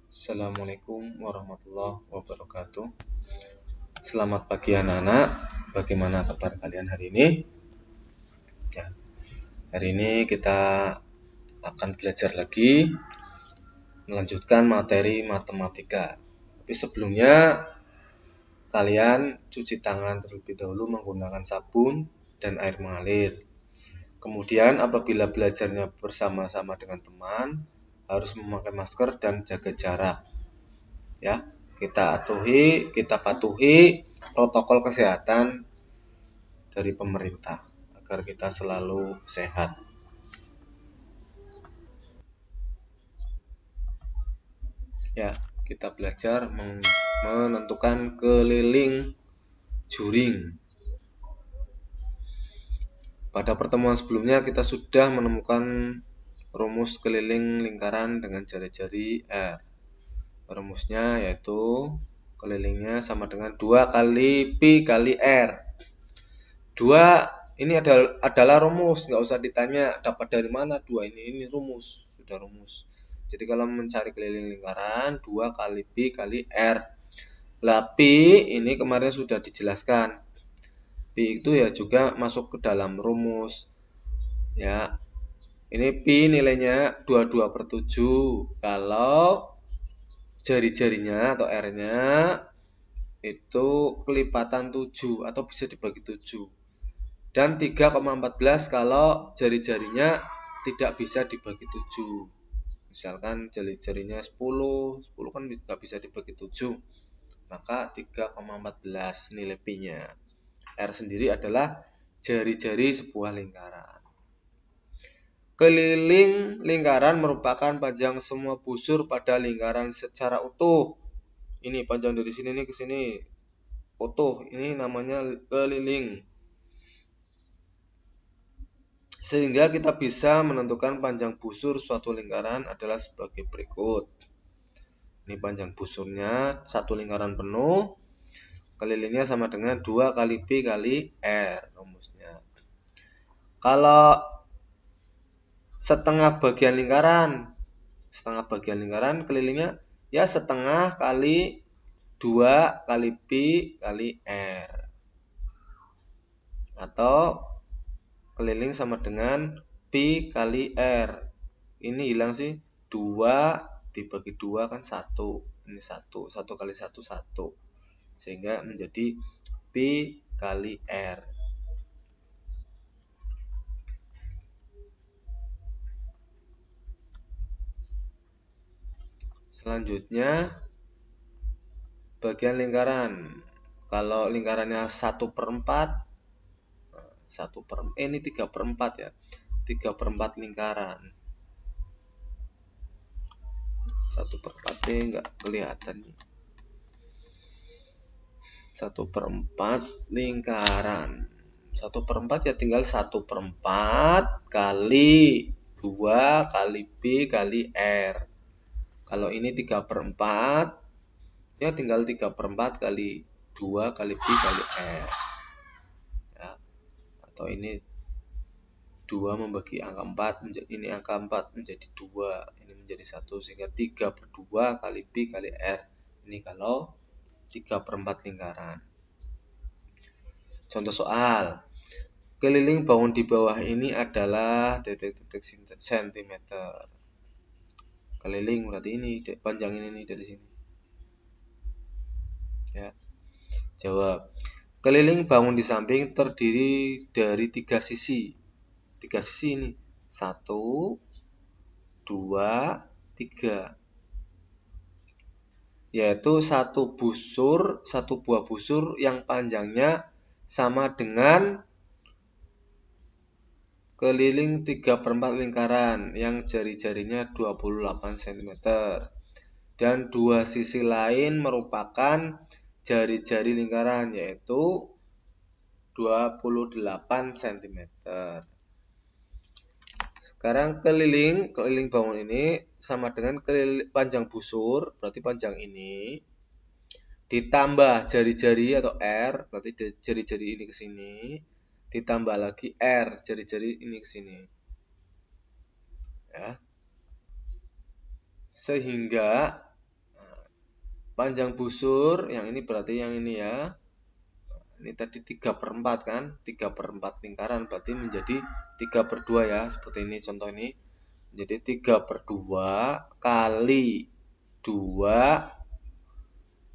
Assalamualaikum warahmatullahi wabarakatuh. Selamat pagi anak-anak. Bagaimana kabar kalian hari ini? Ya, hari ini kita akan belajar lagi melanjutkan materi matematika. Tapi sebelumnya kalian cuci tangan terlebih dahulu menggunakan sabun dan air mengalir. Kemudian apabila belajarnya bersama-sama dengan teman, harus memakai masker dan jaga jarak. Ya, kita patuhi protokol kesehatan dari pemerintah agar kita selalu sehat. Ya, kita belajar menentukan keliling juring. Pada pertemuan sebelumnya kita sudah menemukan rumus keliling lingkaran dengan jari-jari R. Rumusnya yaitu kelilingnya sama dengan 2 kali Pi kali R. 2 ini adalah rumus, nggak usah ditanya dapat dari mana 2 ini rumus, sudah rumus. Jadi kalau mencari keliling lingkaran 2 kali Pi kali R. Lah Pi ini kemarin sudah dijelaskan. Pi itu ya juga masuk ke dalam rumus. Ya. Ini Pi nilainya 22/7. Kalau jari-jarinya atau R-nya itu kelipatan 7 atau bisa dibagi 7. Dan 3,14 kalau jari-jarinya tidak bisa dibagi 7. Misalkan jari-jarinya 10 kan tidak bisa dibagi 7. Maka 3,14 nilai Pi-nya. R sendiri adalah jari-jari sebuah lingkaran. Keliling lingkaran merupakan panjang semua busur pada lingkaran secara utuh. Ini panjang dari sini nih ke sini. Utuh, ini namanya keliling. Sehingga kita bisa menentukan panjang busur suatu lingkaran adalah sebagai berikut. Ini panjang busurnya, satu lingkaran penuh, kelilingnya sama dengan 2 kali Pi kali R rumusnya. Kalau setengah bagian lingkaran kelilingnya ya setengah kali 2 kali Pi kali R. Atau keliling sama dengan Pi kali R. Ini hilang sih, 2 dibagi 2 kan 1. Ini 1 kali 1 1. Sehingga menjadi Pi kali R. Selanjutnya bagian lingkaran. Kalau lingkarannya 1/4, ini 3/4 ya. 3/4 lingkaran. 1/4 ini enggak kelihatan. 1/4 lingkaran. 1/4 ya tinggal 1/4 kali 2 kali Pi kali R. Kalau ini 3/4 ya tinggal 3/4 kali 2 kali Pi kali R. Ya. Atau ini 2 membagi angka 4 menjadi ini angka 4 menjadi 2, ini menjadi 1 sehingga 3/2 kali Pi kali R. Ini kalau 3/4 lingkaran. Contoh soal. Keliling bangun di bawah ini adalah titik-titik sentimeter. Keliling berarti ini panjang ini nih dari sini. Ya. Jawab. Keliling bangun di samping terdiri dari 3 sisi. 3 sisi ini. 1, 2, 3. Yaitu satu buah busur yang panjangnya sama dengan keliling 3/4 lingkaran yang jari-jarinya 28 cm. Dan 2 sisi lain merupakan jari-jari lingkaran yaitu 28 cm. Sekarang keliling bangun ini sama dengan panjang busur, berarti panjang ini ditambah jari-jari atau R, berarti jari-jari ini ke sini, ditambah lagi R, jari-jari ini ke sini. Ya. Sehingga Panjang busur yang ini berarti yang ini ya. Ini tadi 3/4 kan, 3/4 lingkaran berarti menjadi 3/2 ya, seperti ini contoh ini. Jadi 3/2 kali 2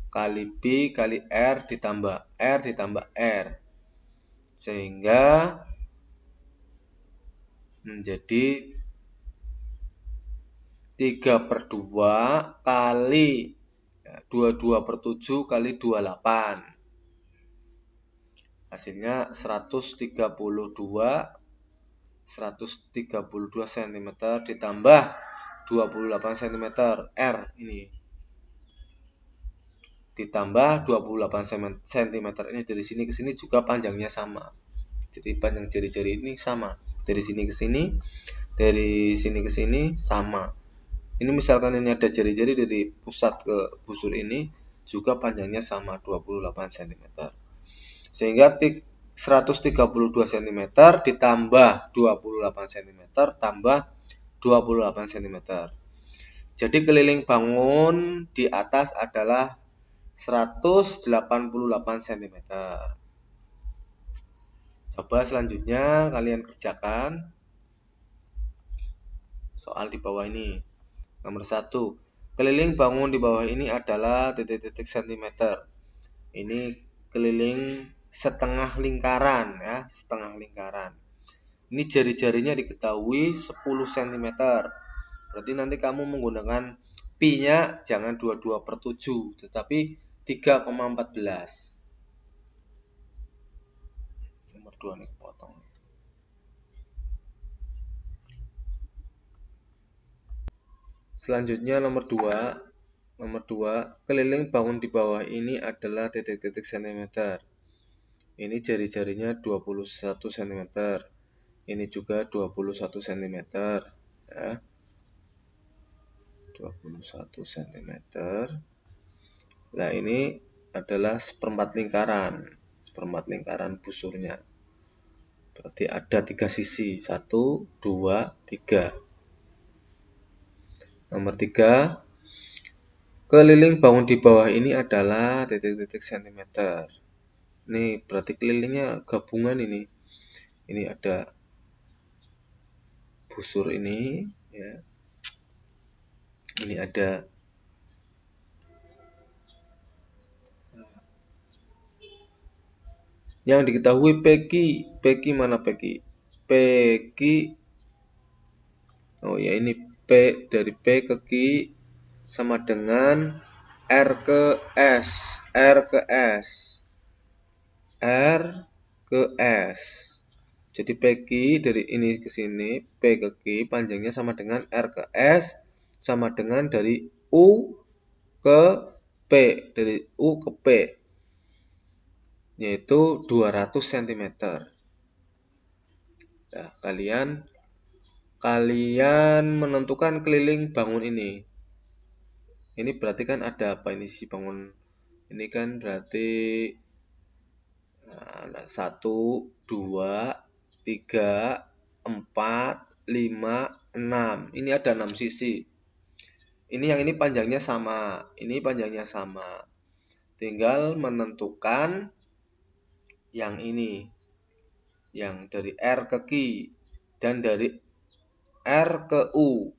kali B kali R ditambah R. Sehingga menjadi 3/2 kali 22/7 kali 28. Hasilnya 132 cm ditambah 28 cm R ini. Ditambah 28 cm ini, dari sini ke sini juga panjangnya sama. Jadi panjang jari-jari ini sama. Dari sini ke sini, dari sini ke sini sama. Ini misalkan ini ada jari-jari dari pusat ke busur ini juga panjangnya sama 28 cm. Sehingga 132 cm ditambah 28 cm tambah 28 cm. Jadi keliling bangun di atas adalah 188 cm. Coba selanjutnya kalian kerjakan soal di bawah ini. Nomor 1. Keliling bangun di bawah ini adalah titik-titik centimeter. Ini keliling setengah lingkaran ya, setengah lingkaran. Ini jari-jarinya diketahui 10 cm. Berarti nanti kamu menggunakan pi-nya jangan 22/7, tetapi 3,14. Nomor 2 nih potong. Selanjutnya nomor 2. Nomor 2, keliling bangun di bawah ini adalah titik-titik centimeter. Ini jari-jarinya 21 cm. Ini juga 21 cm ya. 21 cm. Nah, ini adalah seperempat lingkaran busurnya. Berarti ada 3 sisi, 1, 2, 3. Nomor 3, keliling bangun di bawah ini adalah titik-titik centimeter. Ini berarti kelilingnya gabungan ini. Ini ada busur ini ya. Ini ada yang diketahui Peki mana Peki? Peki. Oh ya, ini P, dari P ke Q sama dengan R ke S. R ke S. Jadi PQ dari ini ke sini, P ke Q panjangnya sama dengan R ke S sama dengan dari U ke P, dari U ke P, yaitu 200 cm. Nah, kalian menentukan keliling bangun ini. Ini berarti kan ada apa ini sisi bangun? Ini kan berarti 1, 2, 3, 4, 5, 6. Ini ada 6 sisi. Ini yang ini panjangnya sama, ini panjangnya sama. Tinggal menentukan yang ini, yang dari R ke Q dan dari R ke U.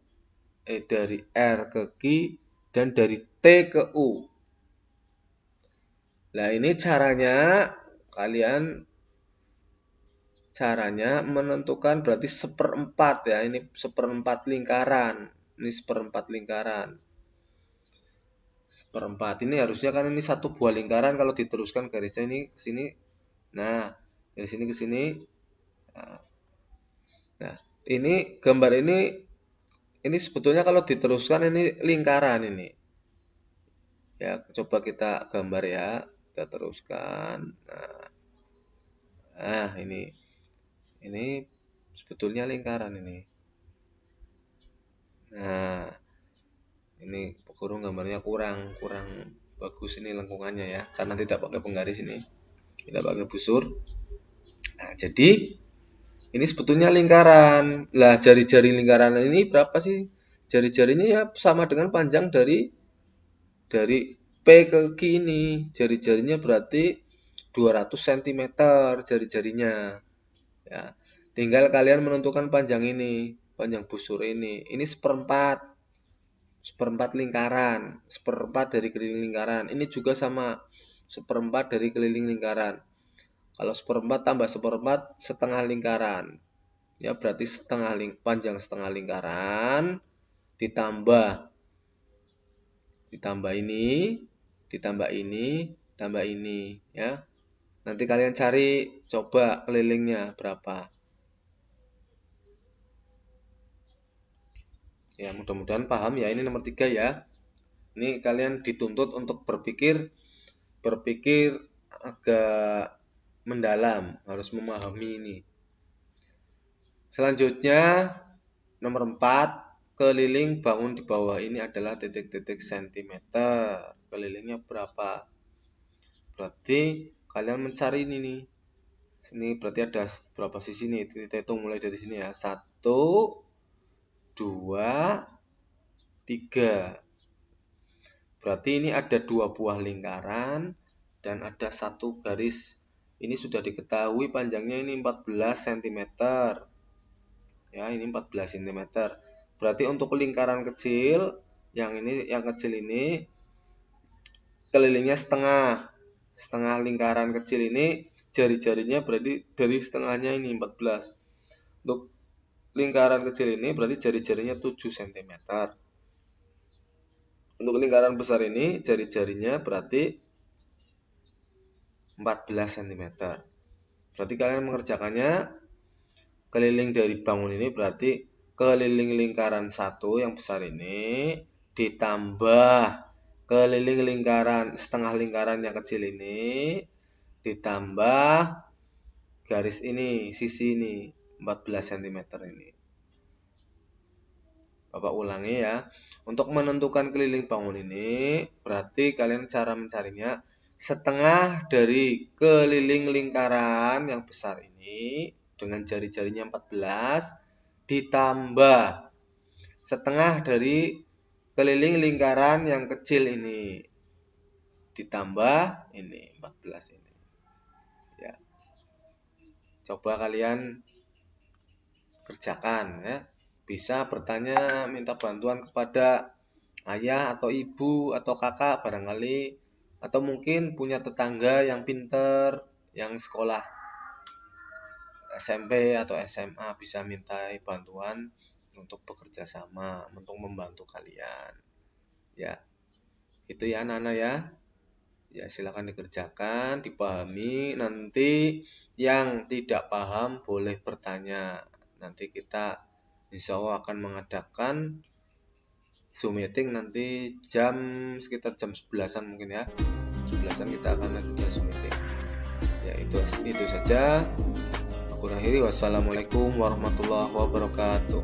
Dari R ke Q dan dari T ke U. Nah, ini caranya menentukan berarti seperempat ya. Ini seperempat lingkaran. Ini seperempat lingkaran. Seperempat ini harusnya kan ini satu buah lingkaran, kalau diteruskan garisnya ini ke sini. Nah, dari sini ke sini. Nah, ini gambar ini sebetulnya kalau diteruskan ini lingkaran ini. Ya, coba kita gambar ya. Kita teruskan. Nah, ini sebetulnya lingkaran ini. Nah, ini kurung gambarnya kurang bagus ini lengkungannya ya, karena tidak pakai penggaris ini, tidak pakai busur. Nah, jadi ini sebetulnya lingkaran. Lah, jari-jari lingkaran ini berapa sih? Jari-jarinya ya sama dengan panjang dari P ke kini, jari-jarinya berarti 200 cm jari-jarinya. Ya, tinggal kalian menentukan panjang ini, panjang busur ini. Ini seperempat lingkaran, seperempat dari keliling lingkaran. Ini juga sama, seperempat dari keliling lingkaran. Kalau seperempat tambah seperempat, setengah lingkaran. Ya, berarti panjang setengah lingkaran ditambah ini, tambah ini, ya. Nanti kalian cari, coba kelilingnya berapa. Ya, mudah-mudahan paham ya. Ini nomor 3 ya. Ini kalian dituntut untuk berpikir agak mendalam, harus memahami ini. Selanjutnya, nomor 4, keliling bangun di bawah ini adalah titik-titik sentimeter. Kelilingnya berapa? Berarti kalian mencari ini nih. Sini berarti ada berapa sisi nih? Kita hitung mulai dari sini ya. 1, 2, 3. Berarti ini ada 2 buah lingkaran dan ada 1 garis. Ini sudah diketahui panjangnya ini 14 cm. Ya, ini 14 cm. Berarti untuk lingkaran kecil, yang kecil ini kelilingnya setengah lingkaran kecil ini, jari-jarinya berarti dari setengahnya ini 14. Untuk lingkaran kecil ini berarti jari-jarinya 7 cm. Untuk lingkaran besar ini jari-jarinya berarti 14 cm. Berarti kalian mengerjakannya, keliling dari bangun ini berarti keliling lingkaran 1 yang besar ini ditambah keliling lingkaran setengah lingkaran yang kecil ini ditambah garis ini, sisi ini 14 cm ini. Bapak ulangi ya. Untuk menentukan keliling bangun ini berarti kalian cara mencarinya setengah dari keliling lingkaran yang besar ini dengan jari-jarinya 14 ditambah setengah dari keliling lingkaran yang kecil ini ditambah ini 14 ini. Ya. Coba kalian kerjakan ya. Bisa bertanya, minta bantuan kepada ayah atau ibu atau kakak barangkali, atau mungkin punya tetangga yang pinter, yang sekolah SMP atau SMA, bisa minta bantuan untuk bekerja sama, untuk membantu kalian. Ya, itu ya anak-anak ya. Ya, silakan dikerjakan, dipahami. Nanti yang tidak paham boleh bertanya. Nanti kita insya Allah akan mengadakan Zoom meeting nanti sekitar jam 11-an mungkin ya. 11-an kita akan ada Zoom meeting. Ya, itu saja. Aku akhiri, wassalamualaikum warahmatullahi wabarakatuh.